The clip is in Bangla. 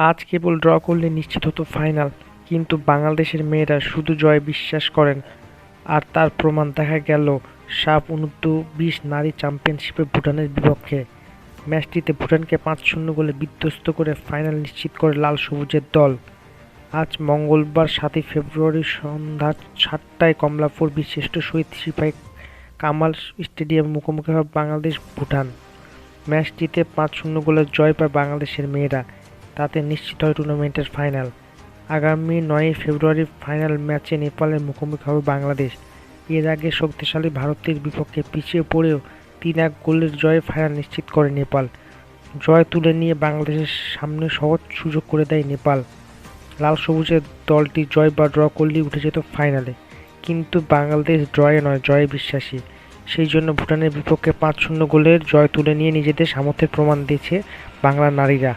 আজ কেবল ড্র করলে নিশ্চিত হতো ফাইনাল, কিন্তু বাংলাদেশের মেয়েরা শুধু জয়ে বিশ্বাস করেন। আর তার প্রমাণ দেখা গেল সাফ অনূর্ধ্ব-20 নারী চ্যাম্পিয়নশিপে ভুটানের বিপক্ষে। ম্যাচটিতে ভুটানকে ৫-০ গোলে বিধ্বস্ত করে ফাইনাল নিশ্চিত করে লাল সবুজের দল। আজ মঙ্গলবার ৭ই ফেব্রুয়ারি সন্ধ্যা ৭টায় কমলাপুর বীরশ্রেষ্ঠ শহীদ সিপাহি কামাল স্টেডিয়ামে মুখোমুখি হবে বাংলাদেশ ভুটান। ম্যাচটিতে ৫-০ গোলের জয় পায় বাংলাদেশের মেয়েরা, তাতে নিশ্চিত হয় টুর্নামেন্টের ফাইনাল। আগামী ৯ই ফেব্রুয়ারি ফাইনাল ম্যাচে নেপালের মুখোমুখি হবে বাংলাদেশ। এর আগে শক্তিশালী ভারতের বিপক্ষে পিছিয়ে পড়েও ৩-১ গোলের জয়ে ফাইনাল নিশ্চিত করে নেপাল। জয় তুলে নিয়ে বাংলাদেশের সামনে সহজ সুযোগ করে দেয় নেপাল। লাল সবুজের দলটি জয় বা ড্র করলেই উঠে যেত ফাইনালে, কিন্তু বাংলাদেশ ড্রয়ে নয়, জয়ে বিশ্বাসী। সেই জন্য ভুটানের বিপক্ষে ৫-০ গোলের জয় তুলে নিয়ে নিজেদের সামর্থ্যের প্রমাণ দিয়েছে বাংলার নারীরা।